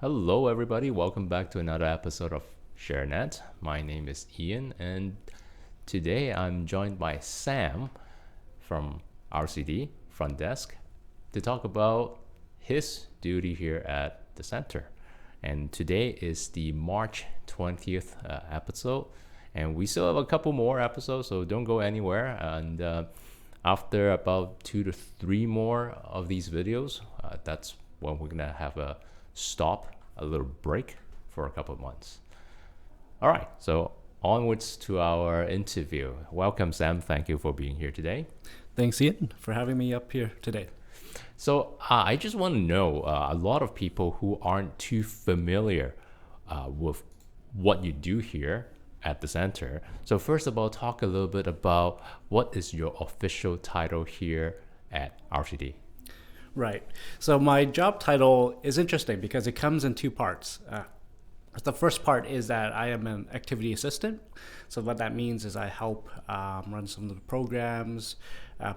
Hello, everybody. Welcome back to another episode of ShareNet. My name is Ian, and today I'm joined by Sam from RCD Front Desk to talk about his duty here at the center. And today is the March 20th episode, and we still have a couple more episodes, so don't go anywhere. And after about 2 to 3 more of these videos, that's when we're gonna have a little break for a couple of months. All right, so onwards to our interview. Welcome, Sam. Thank you for being here today. Thanks, Ian, for having me up here today. So I just want to know a lot of people who aren't too familiar with what you do here at the center. So first of all, talk a little bit about what is your official title here at RCD. Right. So my job title is interesting because it comes in two parts. The first part is that I am an activity assistant. So what that means is I help run some of the programs,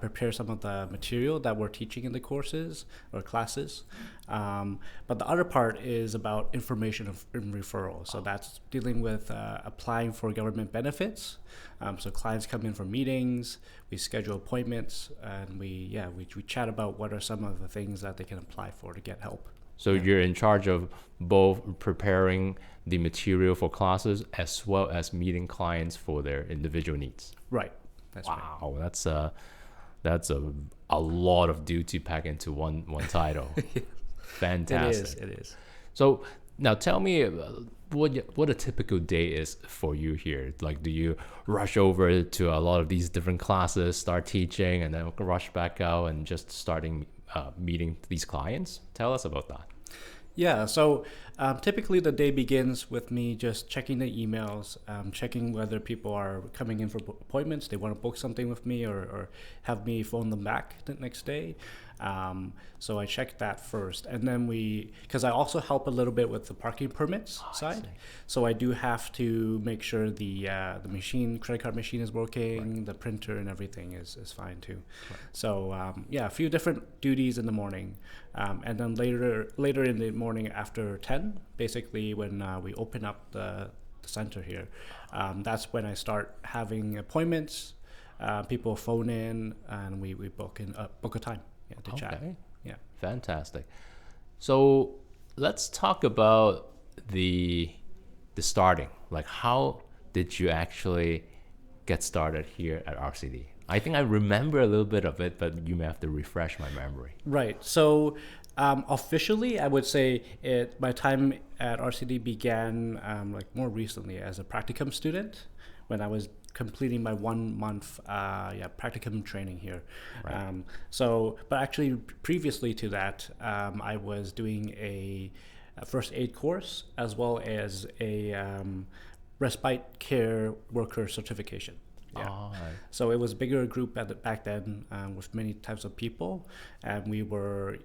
prepare some of the material that we're teaching in the courses or classes. But the other part is about information and referral. So that's dealing with applying for government benefits. So clients come in for meetings, we schedule appointments, and we chat about what are some of the things that they can apply for to get help. So you're in charge of both preparing the material for classes as well as meeting clients for their individual needs. Right. That's right. Wow, that's a lot of duty packed into one title. Fantastic. It is. So now tell me what a typical day is for you here. Like, do you rush over to a lot of these different classes, start teaching, and then rush back out and just starting meeting these clients? Tell us about that. Yeah, so typically the day begins with me just checking the emails, checking whether people are coming in for appointments, they want to book something with me or have me phone them back the next day. So I check that first. And then because I also help a little bit with the parking permits side. So I do have to make sure the credit card machine is working, right. The printer and everything is fine too. Right. So a few different duties in the morning. And then later in the morning after 10, basically when we open up the center here, that's when I start having appointments. People phone in and we book a time to chat. Yeah, fantastic. So let's talk about the starting. Like, how did you actually get started here at RCD? I think I remember a little bit of it, but you may have to refresh my memory. Right. So officially, I would say my time at RCD began more recently as a practicum student when I was completing my 1 month practicum training here. Right. But actually previously to that, I was doing a first aid course as well as a respite care worker certification. Yeah. Oh, right. So it was a bigger group back then with many types of people, and we were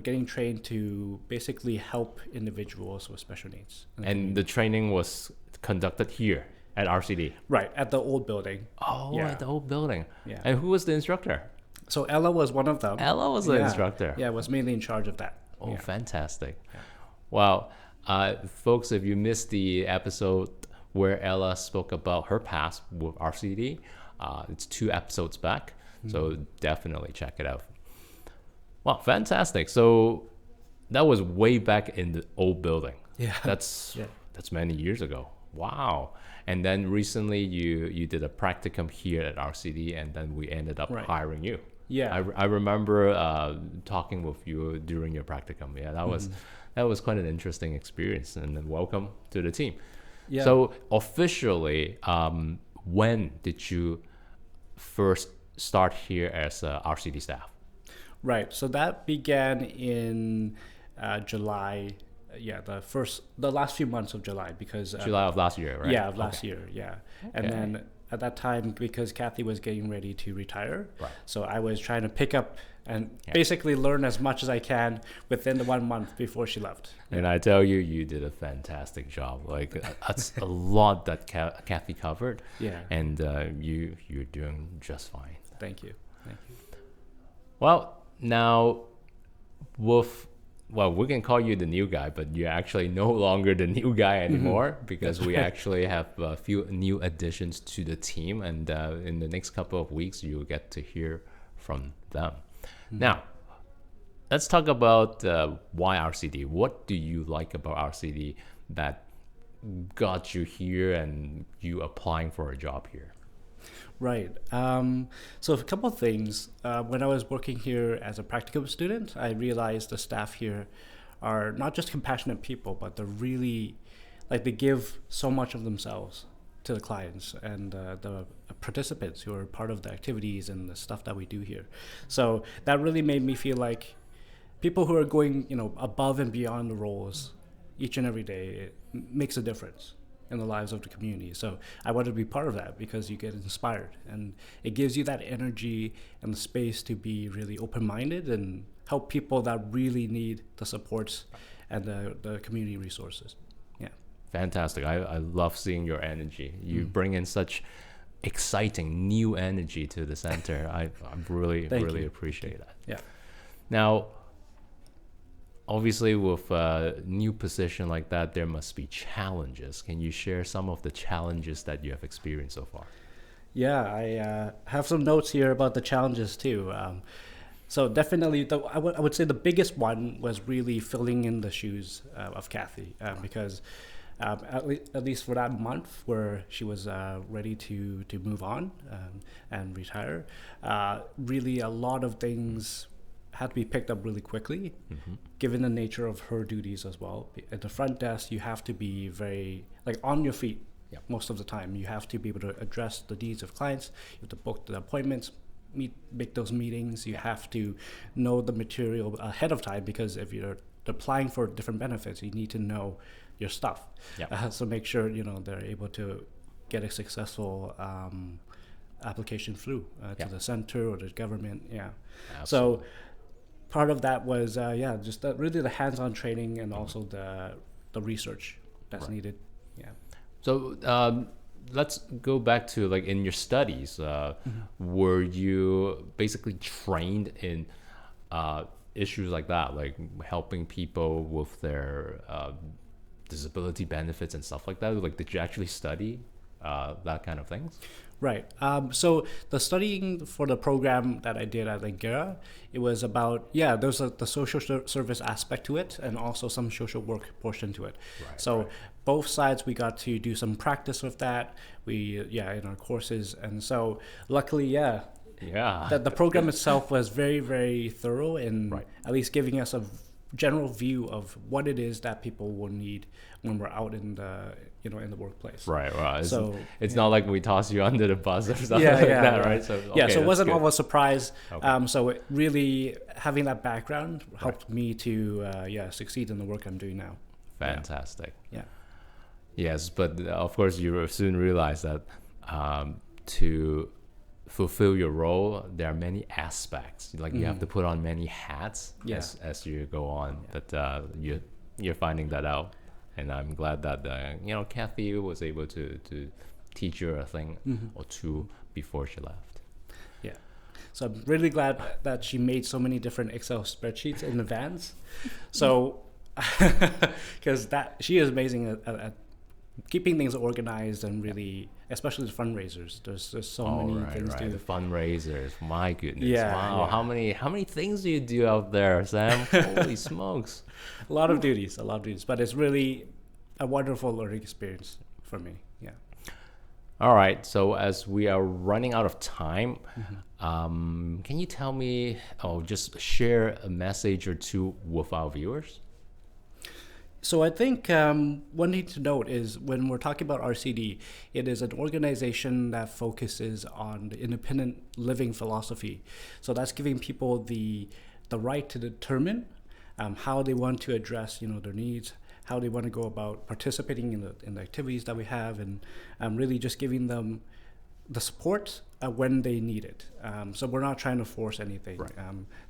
getting trained to basically help individuals with special needs. And the training was conducted here at RCD? Right, at the old building. Oh, yeah. At the old building. Yeah. And who was the instructor? So Ella was one of them. Ella was the instructor? Yeah, was mainly in charge of that. Oh, yeah. Fantastic. Yeah. Wow. Folks, if you missed the episode where Ella spoke about her past with RCD, it's 2 episodes back, so definitely check it out. Wow, fantastic. So that was way back in the old building. Yeah. That's many years ago. Wow. And then recently you did a practicum here at RCD, and then we ended up hiring you. Yeah. I remember talking with you during your practicum. Yeah, that was quite an interesting experience, and then welcome to the team. Yeah. So officially, when did you first start here as a RCD staff? Right. So that began in July. The last few months of July, because July of last year, right? Yeah, of last year. Yeah, okay. And then at that time, because Kathy was getting ready to retire, right. So I was trying to pick up and basically learn as much as I can within the 1 month before she left. And I tell you, you did a fantastic job. Like, that's a lot that Kathy covered. Yeah. And you're doing just fine. Thank you. Well, now with well, we can call you the new guy, but you're actually no longer the new guy anymore because we actually have a few new additions to the team, and in the next couple of weeks, you'll get to hear from them. Now, let's talk about why RCD. What do you like about RCD that got you here and you applying for a job here? Right. So a couple of things. When I was working here as a practicum student, I realized the staff here are not just compassionate people, but they're really, like, they give so much of themselves to the clients and the participants who are part of the activities and the stuff that we do here. So that really made me feel like people who are going, above and beyond the roles each and every day, it makes a difference in the lives of the community. So I wanted to be part of that because you get inspired and it gives you that energy and the space to be really open-minded and help people that really need the supports and the community resources. Yeah. Fantastic. I love seeing your energy. You bring in such exciting new energy to the center. I really appreciate that. Yeah. Now, obviously, with a new position like that, there must be challenges. Can you share some of the challenges that you have experienced so far? Yeah, I have some notes here about the challenges too. So definitely, I would say the biggest one was really filling in the shoes of Kathy because at least for that month where she was ready to move on and retire, really a lot of things had to be picked up really quickly, given the nature of her duties as well. At the front desk, you have to be very, on your feet most of the time. You have to be able to address the needs of clients. You have to book the appointments, make those meetings. You have to know the material ahead of time because if you're applying for different benefits, you need to know your stuff. So make sure, they're able to get a successful application through to the center or the government. Yeah. Absolutely. So part of that was just really the hands-on training and also the research that's needed. Yeah. So let's go back to in your studies. Were you basically trained in issues like that, like helping people with their disability benefits and stuff like that? Did you actually study that kind of things? Right. So the studying for the program that I did at Linkera, it was about, there's the social service aspect to it and also some social work portion to it. So both sides, we got to do some practice with that. In our courses. And so luckily, the program itself was very, very thorough in at least giving us a general view of what it is that people will need when we're out in the in the workplace. Right. It's not like we toss you under the bus or something right? So so it wasn't all a surprise. So it really having that background helped me to succeed in the work I'm doing now. Fantastic. Yeah. Yes, but of course you soon realize that to fulfill your role, there are many aspects. You have to put on many hats as you go on. But you're finding that out, and I'm glad that Kathy was able to teach you a thing or two before she left. Yeah, so I'm really glad that she made so many different Excel spreadsheets in advance. So because she is amazing at keeping things organized and really, especially the fundraisers. There's so many things to do. The fundraisers, my goodness. Yeah. Wow. Yeah. How many things do you do out there, Sam? Holy smokes. A lot of duties, but it's really a wonderful learning experience for me. Yeah. All right. So as we are running out of time, can you tell me, just share a message or two with our viewers? So I think one thing to note is when we're talking about RCD, it is an organization that focuses on the independent living philosophy. So that's giving people the right to determine how they want to address their needs, how they want to go about participating in the activities that we have, and really just giving them the support when they need it. So we're not trying to force anything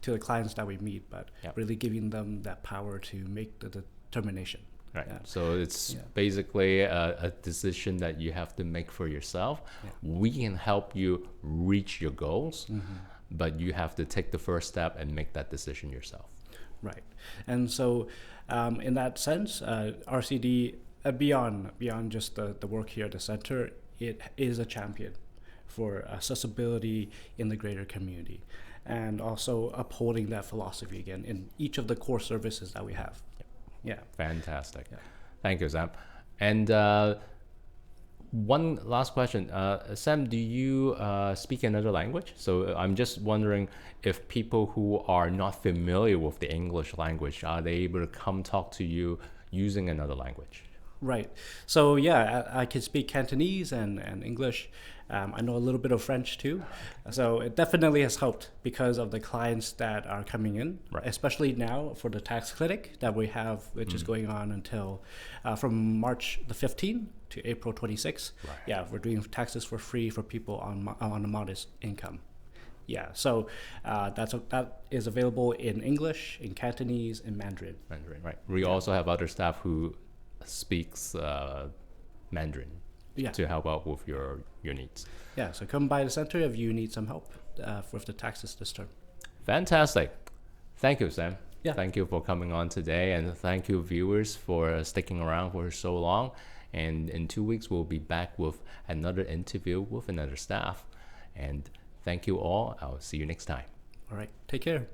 to the clients that we meet, but really giving them that power to make the determination. Right. Yeah. So it's basically a decision that you have to make for yourself. Yeah. We can help you reach your goals, but you have to take the first step and make that decision yourself. Right. And so, in that sense, RCD, beyond just the work here at the center, it is a champion for accessibility in the greater community, and also upholding that philosophy again in each of the core services that we have. Yeah. Fantastic. Yeah. Thank you, Sam. And one last question. Sam, do you speak another language? So I'm just wondering if people who are not familiar with the English language, are they able to come talk to you using another language? Right. So yeah, I can speak Cantonese and English. I know a little bit of French too. So it definitely has helped because of the clients that are coming in, Right. especially now for the tax clinic that we have, which is going on until from March the 15th to April 26th. Right. Yeah, we're doing taxes for free for people on a modest income. Yeah, so that is available in English, in Cantonese, in Mandarin. Mandarin, right. We also have other staff who speaks Mandarin Yeah. to help out with your needs. Yeah, so come by the center if you need some help with the taxes this term. Fantastic. Thank you, Sam. Yeah. Thank you for coming on today, and thank you, viewers, for sticking around for so long. And in 2 weeks, we'll be back with another interview with another staff. And thank you all. I'll see you next time. All right, take care.